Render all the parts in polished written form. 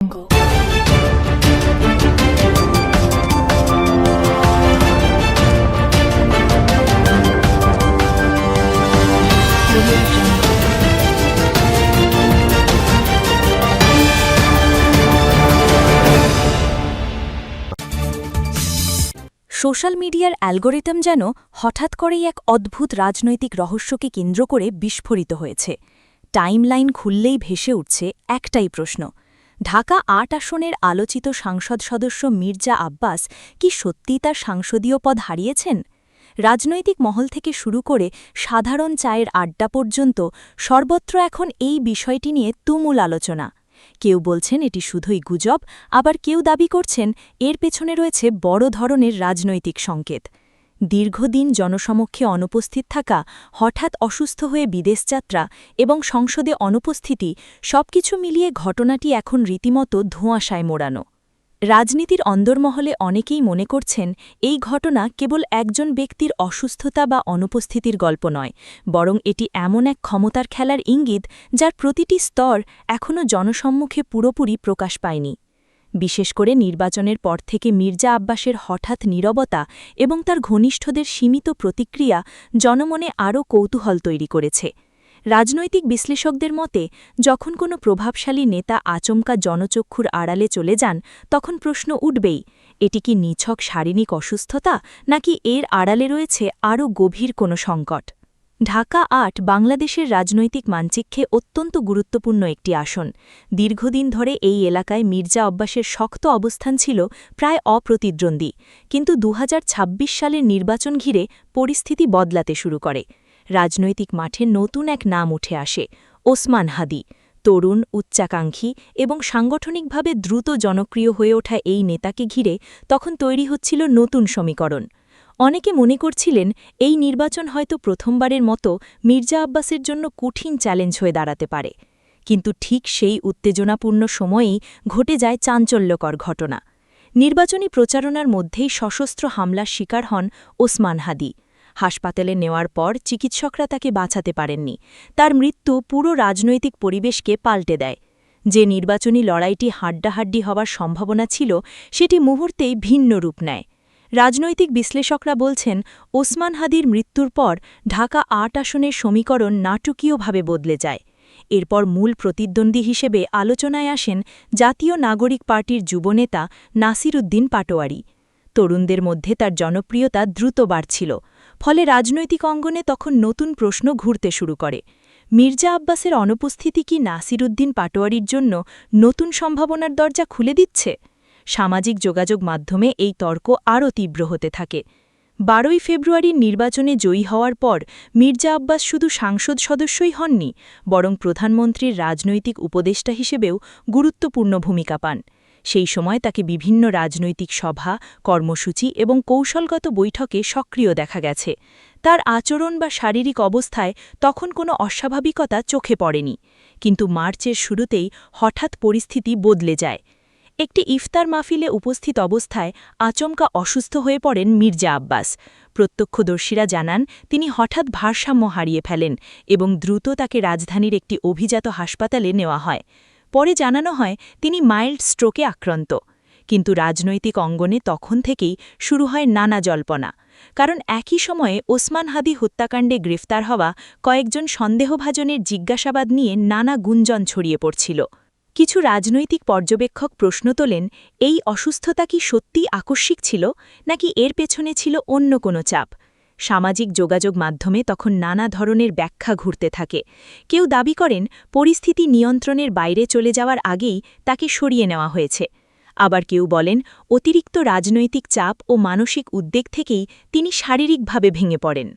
jungle. Audio jungle. Social মিডিয়ার algorithm যেন হঠাৎ করেই এক অদ্ভুত রাজনৈতিক রহস্যকে কেন্দ্র করে বিস্ফোরিত হয়েছে। টাইমলাইন খুললেই ভেসে উঠছে একটাই প্রশ্ন, ঢাকা ৮ আসনের আলোচিত সাংসদ সদস্য মির্জা আব্বাস কি সত্যিই তার সাংসদীয় পদ হারিয়েছেন? রাজনৈতিক মহল থেকে শুরু করে সাধারণ চায়ের আড্ডা পর্যন্ত সর্বত্র এখন এই বিষয়টি নিয়ে তুমুল আলোচনা। কেউ বলছেন এটি শুধুই গুজব, আবার কেউ দাবি করছেন এর পেছনে রয়েছে বড় ধরনের রাজনৈতিক সংকেত। দীর্ঘদিন জনসমক্ষে অনুপস্থিত থাকা, হঠাৎ অসুস্থ হয়ে বিদেশযাত্রা এবং সংসদে অনুপস্থিতি সবকিছু মিলিয়ে ঘটনাটি এখন রীতিমতো ধোঁয়াশায় মোড়ানো। রাজনীতির অন্দরমহলে অনেকেই মনে করছেন এই ঘটনা কেবল একজন ব্যক্তির অসুস্থতা বা অনুপস্থিতির গল্প নয়, বরং এটি এমন এক ক্ষমতার খেলার ইঙ্গিত যার প্রতিটি স্তর এখনও জনসম্মুখে পুরোপুরি প্রকাশ পায়নি। বিশেষ করে নির্বাচনের পর থেকে মির্জা আব্বাসের হঠাৎ নীরবতা এবং তার ঘনিষ্ঠদের সীমিত প্রতিক্রিয়া জনমনে আরও কৌতূহল তৈরি করেছে। রাজনৈতিক বিশ্লেষকদের মতে, যখন কোনো প্রভাবশালী নেতা আচমকা জনচক্ষুর আড়ালে চলে যান, তখন প্রশ্ন উঠবেই, এটি কি নিছক শারীরিক অসুস্থতা, নাকি এর আড়ালে রয়েছে আরও গভীর কোনো সংকট? ঢাকা ৮ বাংলাদেশের রাজনৈতিক মানচিত্রে অত্যন্ত গুরুত্বপূর্ণ একটি আসন। দীর্ঘদিন ধরে এই এলাকায় মির্জা আব্বাসের শক্ত অবস্থান ছিল প্রায় অপ্রতিদ্বন্দ্বী, কিন্তু ২০২৬ সালের নির্বাচন ঘিরে পরিস্থিতি বদলাতে শুরু করে। রাজনৈতিক মাঠে নতুন এক নাম উঠে আসে, ওসমান হাদি। তরুণ, উচ্চাকাঙ্ক্ষী এবং সাংগঠনিকভাবে দ্রুত জনপ্রিয় হয়ে ওঠা এই নেতাকে ঘিরে তখন তৈরি হচ্ছিল নতুন সমীকরণ। অনেকে মনে করছিলেন এই নির্বাচন হয়তো প্রথমবারের মতো মির্জা আব্বাসের জন্য কঠিন চ্যালেঞ্জ হয়ে দাঁড়াতে পারে। কিন্তু ঠিক সেই উত্তেজনাপূর্ণ সময়েই ঘটে যায় চাঞ্চল্যকর ঘটনা। নির্বাচনী প্রচারণার মধ্যেই সশস্ত্র হামলার শিকার হন ওসমান হাদি। হাসপাতালে নেওয়ার পর চিকিৎসকরা তাকে বাঁচাতে পারেননি। তার মৃত্যু পুরো রাজনৈতিক পরিবেশকে পাল্টে দেয়। যে নির্বাচনী লড়াইটি হাড্ডাহাড্ডি হওয়ার সম্ভাবনা ছিল, সেটি মুহূর্তেই ভিন্ন রূপ নেয়। রাজনৈতিক বিশ্লেষকরা বলছেন, ওসমান হাদির মৃত্যুর পর ঢাকা ৮ আসনের সমীকরণ নাটকীয়ভাবে বদলে যায়। এরপর মূল প্রতিদ্বন্দ্বী হিসেবে আলোচনায় আসেন জাতীয় নাগরিক পার্টির যুবনেতা নাসির উদ্দিন পাটোয়ারি। তরুণদের মধ্যে তার জনপ্রিয়তা দ্রুত বাড়ছিল, ফলে রাজনৈতিক অঙ্গনে তখন নতুন প্রশ্ন ঘুরতে শুরু করে। মির্জা আব্বাসের অনুপস্থিতি কি নাসির উদ্দিন পাটোয়ারির জন্য নতুন সম্ভাবনার দরজা খুলে দিচ্ছে? সামাজিক যোগাযোগ মাধ্যমে এই তর্ক আরও তীব্র হতে থাকে। ১২ই ফেব্রুয়ারির নির্বাচনে জয়ী হওয়ার পর মির্জা আব্বাস শুধু সাংসদ সদস্যই হননি, বরং প্রধানমন্ত্রীর রাজনৈতিক উপদেষ্টা হিসেবেও গুরুত্বপূর্ণ ভূমিকা পান। সেই সময় তাকে বিভিন্ন রাজনৈতিক সভা, কর্মসূচি এবং কৌশলগত বৈঠকে সক্রিয় দেখা গেছে। তার আচরণ বা শারীরিক অবস্থায় তখন কোনো অস্বাভাবিকতা চোখে পড়েনি। কিন্তু মার্চের শুরুতেই হঠাৎ পরিস্থিতি বদলে যায়। একটি ইফতার মাহফিলে উপস্থিত অবস্থায় আচমকা অসুস্থ হয়ে পড়েন মির্জা আব্বাস। প্রত্যক্ষদর্শীরা জানান তিনি হঠাৎ ভারসাম্য হারিয়ে ফেলেন এবং দ্রুত তাকে রাজধানীর একটি অভিজাত হাসপাতালে নেওয়া হয়। পরে জানানো হয় তিনি মাইল্ড স্ট্রোকে আক্রান্ত। কিন্তু রাজনৈতিক অঙ্গনে তখন থেকেই শুরু হয় নানা জল্পনা। কারণ একই সময়ে ওসমান হাদি হত্যাকাণ্ডে গ্রেফতার হওয়া কয়েকজন সন্দেহভাজনের জিজ্ঞাসাবাদ নিয়ে নানা গুঞ্জন ছড়িয়ে পড়ছিল। কিছু রাজনৈতিক পর্যবেক্ষক প্রশ্ন তোলেন, এই অসুস্থতা কি সত্যিই আকস্মিক ছিল, নাকি এর পেছনে ছিল অন্য কোনো চাপ? সামাজিক যোগাযোগ মাধ্যমে তখন নানা ধরনের ব্যাখ্যা ঘুরতে থাকে। কেউ দাবি করেন পরিস্থিতি নিয়ন্ত্রণের বাইরে চলে যাওয়ার আগেই তাকে সরিয়ে নেওয়া হয়েছে। আবার কেউ বলেন অতিরিক্ত রাজনৈতিক চাপ ও মানসিক উদ্বেগ থেকেই তিনি শারীরিকভাবে ভেঙে পড়েন।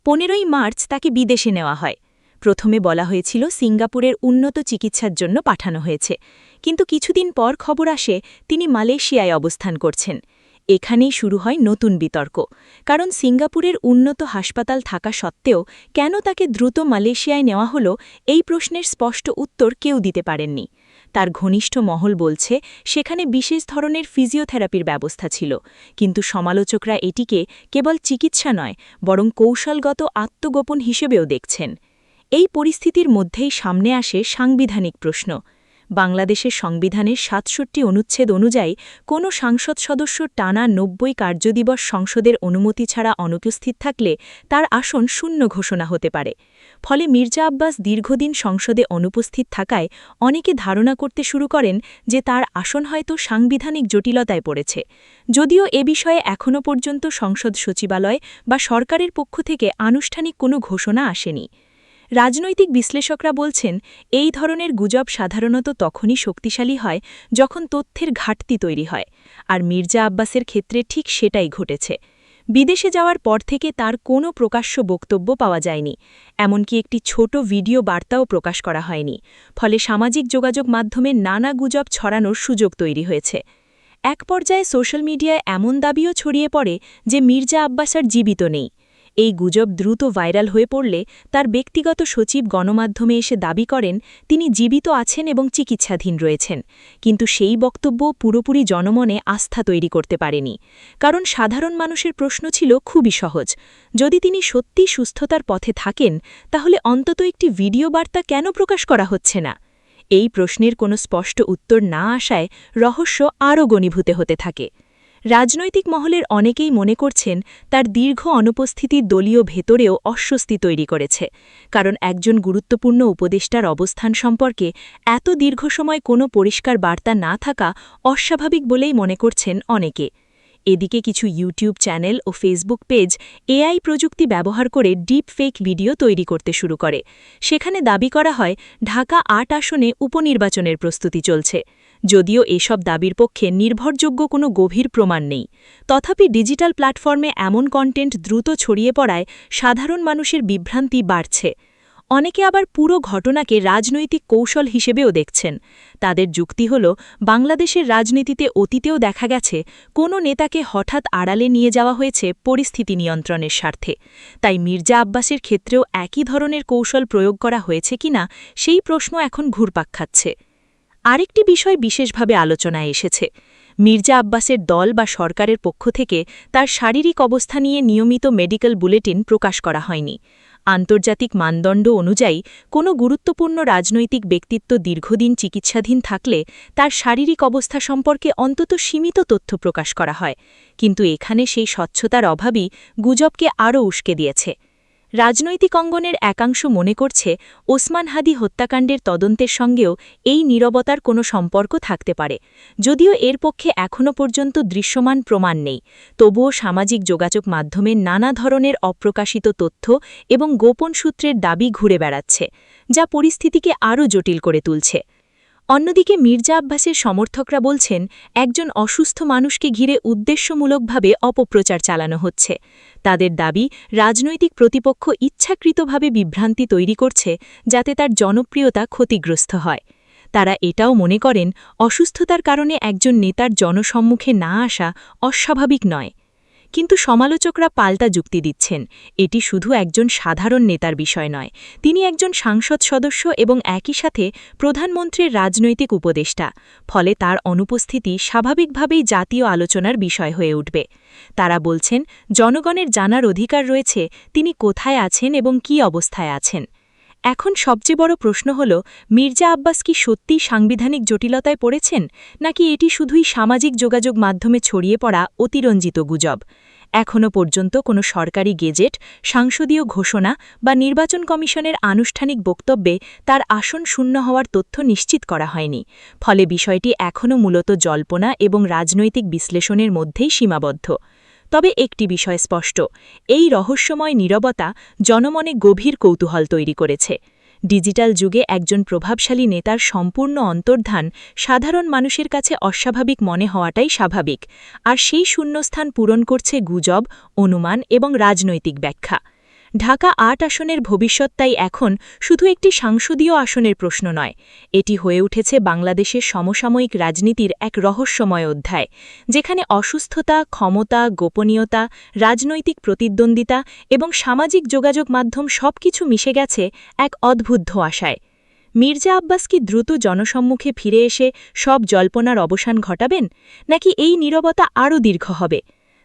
১৫ই মার্চ তাকে বিদেশে নেওয়া হয়। প্রথমে বলা হয়েছিল সিঙ্গাপুরের উন্নত চিকিৎসার জন্য পাঠানো হয়েছে, কিন্তু কিছুদিন পর খবর আসে তিনি মালয়েশিয়ায় অবস্থান করছেন। এখানেই শুরু হয় নতুন বিতর্ক, কারণ সিঙ্গাপুরের উন্নত হাসপাতাল থাকা সত্ত্বেও কেন তাকে দ্রুত মালয়েশিয়ায় নেওয়া হলো, এই প্রশ্নের স্পষ্ট উত্তর কেউ দিতে পারেননি। তার ঘনিষ্ঠ মহল বলছে সেখানে বিশেষ ধরনের ফিজিওথেরাপির ব্যবস্থা ছিল, কিন্তু সমালোচকরা এটিকে কেবল চিকিৎসা নয়, বরং কৌশলগত আত্মগোপন হিসেবেও দেখছেন। এই পরিস্থিতির মধ্যেই সামনে আসে সাংবিধানিক প্রশ্ন। বাংলাদেশের সংবিধানের ৬৭ অনুচ্ছেদ অনুযায়ী কোনো সাংসদ সদস্য টানা ৯০ কার্যদিবস সংসদের অনুমতি ছাড়া অনুপস্থিত থাকলে তার আসন শূন্য ঘোষণা হতে পারে। ফলে মির্জা আব্বাস দীর্ঘদিন সংসদে অনুপস্থিত থাকায় অনেকে ধারণা করতে শুরু করেন যে তার আসন হয়তো সাংবিধানিক জটিলতায় পড়েছে। যদিও এ বিষয়ে এখনও পর্যন্ত সংসদ সচিবালয় বা সরকারের পক্ষ থেকে আনুষ্ঠানিক কোনো ঘোষণা আসেনি। রাজনৈতিক বিশ্লেষকরা বলছেন, এই ধরনের গুজব সাধারণত তখনই শক্তিশালী হয় যখন তথ্যের ঘাটতি তৈরি হয়, আর মির্জা আব্বাসের ক্ষেত্রে ঠিক সেটাই ঘটেছে। বিদেশে যাওয়ার পর থেকে তার কোনো প্রকাশ্য বক্তব্য পাওয়া যায়নি, এমনকি একটি ছোট ভিডিও বার্তাও প্রকাশ করা হয়নি। ফলে সামাজিক যোগাযোগ মাধ্যমে নানা গুজব ছড়ানোর সুযোগ তৈরি হয়েছে। এক পর্যায়ে সোশ্যাল মিডিয়ায় এমন দাবিও ছড়িয়ে পড়ে যে মির্জা আব্বাস আর জীবিত নেই। এই গুজব দ্রুত ভাইরাল হয়ে পড়লে তার ব্যক্তিগত সচিব গণমাধ্যমে এসে দাবি করেন তিনি জীবিত আছেন এবং চিকিৎসাধীন রয়েছেন, কিন্তু সেই বক্তব্য পুরোপুরি জনমনে আস্থা তৈরি করতে পারেনি। কারণ সাধারণ মানুষের প্রশ্ন ছিল খুবই সহজ, যদি তিনি সত্যি সুস্থতার পথে থাকেন তাহলে অন্তত একটি ভিডিও বার্তা কেন প্রকাশ করা হচ্ছে না? এই প্রশ্নের কোনো স্পষ্ট উত্তর না আসায় রহস্য আরও ঘনীভূত হতে থাকে। রাজনৈতিক মহলের অনেকেই মনে করছেন তার দীর্ঘ অনুপস্থিতি দলীয় ভেতরেও অস্বস্তি তৈরি করেছে, কারণ একজন গুরুত্বপূর্ণ উপদেষ্টার অবস্থান সম্পর্কে এত দীর্ঘ সময় কোনো পরিষ্কার বার্তা না থাকা অস্বাভাবিক বলেই মনে করছেন অনেকে। এদিকে কিছু ইউটিউব চ্যানেল ও ফেসবুক পেজ এআই প্রযুক্তি ব্যবহার করে ডিপ ফেক ভিডিও তৈরি করতে শুরু করে। সেখানে দাবি করা হয় ঢাকা ৮ আসনে উপনির্বাচনের প্রস্তুতি চলছে। যদিও এসব দাবির পক্ষে নির্ভরযোগ্য কোনো গভীর প্রমাণ নেই, তথাপি ডিজিটাল প্ল্যাটফর্মে এমন কন্টেন্ট দ্রুত ছড়িয়ে পড়ায় সাধারণ মানুষের বিভ্রান্তি বাড়ছে। অনেকে আবার পুরো ঘটনাকে রাজনৈতিক কৌশল হিসেবেও দেখছেন। তাদের যুক্তি হল, বাংলাদেশের রাজনীতিতে অতীতেও দেখা গেছে কোনো নেতাকে হঠাৎ আড়ালে নিয়ে যাওয়া হয়েছে পরিস্থিতি নিয়ন্ত্রণের স্বার্থে। তাই মির্জা আব্বাসের ক্ষেত্রেও একই ধরনের কৌশল প্রয়োগ করা হয়েছে কিনা সেই প্রশ্ন এখন ঘুরপাক খাচ্ছে। আরেকটি বিষয় বিশেষভাবে আলোচনায় এসেছে। মির্জা আব্বাসের দল বা সরকারের পক্ষ থেকে তার শারীরিক অবস্থা নিয়ে নিয়মিত মেডিকেল বুলেটিন প্রকাশ করা হয়নি। আন্তর্জাতিক মানদণ্ড অনুযায়ী কোনো গুরুত্বপূর্ণ রাজনৈতিক ব্যক্তিত্ব দীর্ঘদিন চিকিৎসাধীন থাকলে তার শারীরিক অবস্থা সম্পর্কে অন্তত সীমিত তথ্য প্রকাশ করা হয়, কিন্তু এখানে সেই স্বচ্ছতার অভাবই গুজবকে আরও উস্কে দিয়েছে। রাজনৈতিক অঙ্গনের একাংশ মনে করছে ওসমান হাদি হত্যাকাণ্ডের তদন্তের সঙ্গেও এই নীরবতার কোনো সম্পর্ক থাকতে পারে। যদিও এর পক্ষে এখনও পর্যন্ত দৃশ্যমান প্রমাণ নেই, তবুও সামাজিক যোগাযোগ মাধ্যমে নানা ধরনের অপ্রকাশিত তথ্য এবং গোপন সূত্রের দাবি ঘুরে বেড়াচ্ছে, যা পরিস্থিতিকে আরও জটিল করে তুলছে। অন্যদিকে মির্জা আব্বাসের সমর্থকরা বলছেন একজন অসুস্থ মানুষকে ঘিরে উদ্দেশ্যমূলকভাবে অপপ্রচার চালানো হচ্ছে। তাদের দাবি রাজনৈতিক প্রতিপক্ষ ইচ্ছাকৃতভাবে বিভ্রান্তি তৈরি করছে যাতে তার জনপ্রিয়তা ক্ষতিগ্রস্ত হয়। তারা এটাও মনে করেন অসুস্থতার কারণে একজন নেতার জনসম্মুখে না আসা অস্বাভাবিক নয়। কিন্তু সমালোচকরা পাল্টা যুক্তি দিচ্ছেন, এটি শুধু একজন সাধারণ নেতার বিষয় নয়, তিনি একজন সংসদ সদস্য এবং একই সাথে প্রধানমন্ত্রীর রাজনৈতিক উপদেষ্টা। ফলে তার অনুপস্থিতি স্বাভাবিকভাবেই জাতীয় আলোচনার বিষয় হয়ে উঠবে। তারা বলছেন জনগণের জানার অধিকার রয়েছে তিনি কোথায় আছেন এবং কী অবস্থায় আছেন। এখন সবচেয়ে বড় প্রশ্ন হল, মির্জা আব্বাস কি সত্যিই সাংবিধানিক জটিলতায় পড়েছেন, নাকি এটি শুধুই সামাজিক যোগাযোগ মাধ্যমে ছড়িয়ে পড়া অতিরঞ্জিত গুজব? এখনও পর্যন্ত কোনো সরকারি গেজেট, সাংসদীয় ঘোষণা বা নির্বাচন কমিশনের আনুষ্ঠানিক বক্তব্যে তার আসন শূন্য হওয়ার তথ্য নিশ্চিত করা হয়নি। ফলে বিষয়টি এখনও মূলত জল্পনা এবং রাজনৈতিক বিশ্লেষণের মধ্যেই সীমাবদ্ধ। তবে একটি বিষয় স্পষ্ট, এই রহস্যময় নীরবতা জনমনে গভীর কৌতূহল তৈরি করেছে। ডিজিটাল যুগে একজন প্রভাবশালী নেতার সম্পূর্ণ অন্তর্ধান সাধারণ মানুষের কাছে অস্বাভাবিক মনে হওয়াটাই স্বাভাবিক, আর সেই শূন্যস্থান পূরণ করছে গুজব, অনুমান এবং রাজনৈতিক ব্যাখ্যা। ঢাকা ৮ আসনের ভবিষ্যৎ তাই এখন শুধু একটি সাংসদীয় আসনের প্রশ্ন নয়, এটি হয়ে উঠেছে বাংলাদেশের সমসাময়িক রাজনীতির এক রহস্যময় অধ্যায়, যেখানে অসুস্থতা, ক্ষমতা, গোপনীয়তা, রাজনৈতিক প্রতিদ্বন্দ্বিতা এবং সামাজিক যোগাযোগ মাধ্যম সবকিছু মিশে গেছে এক অদ্ভুত ধোঁয়াশায়। মির্জা আব্বাস কি দ্রুত জনসম্মুখে ফিরে এসে সব জল্পনার অবসান ঘটাবেন, নাকি এই নীরবতা আরও দীর্ঘ হবে?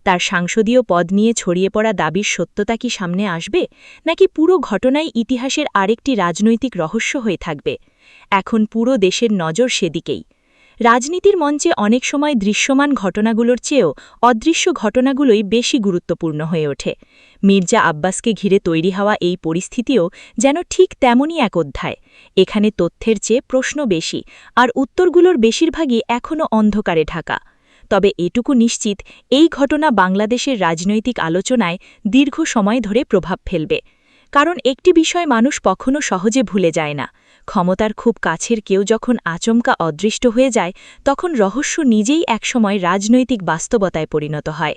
তার সাংসদীয় পদ নিয়ে ছড়িয়ে পড়া দাবির সত্যতা কি সামনে আসবে, নাকি পুরো ঘটনাই ইতিহাসের আরেকটি রাজনৈতিক রহস্য হয়ে থাকবে? এখন পুরো দেশের নজর সেদিকেই। রাজনীতির মঞ্চে অনেক সময় দৃশ্যমান ঘটনাগুলোর চেয়েও অদৃশ্য ঘটনাগুলোই বেশি গুরুত্বপূর্ণ হয়ে ওঠে। মির্জা আব্বাসকে ঘিরে তৈরি হওয়া এই পরিস্থিতিও যেন ঠিক তেমনই এক অধ্যায়। এখানে তথ্যের চেয়ে প্রশ্ন বেশি, আর উত্তরগুলোর বেশিরভাগই এখনও অন্ধকারে ঢাকা। তবে এটুকু নিশ্চিত, এই ঘটনা বাংলাদেশের রাজনৈতিক আলোচনায় দীর্ঘ সময় ধরে প্রভাব ফেলবে। কারণ একটি বিষয় মানুষ কখনো সহজে ভুলে যায় না, ক্ষমতার খুব কাছের কেউ যখন আচমকা অদৃষ্ট হয়ে যায়, তখন রহস্য নিজেই একসময় রাজনৈতিক বাস্তবতায় পরিণত হয়।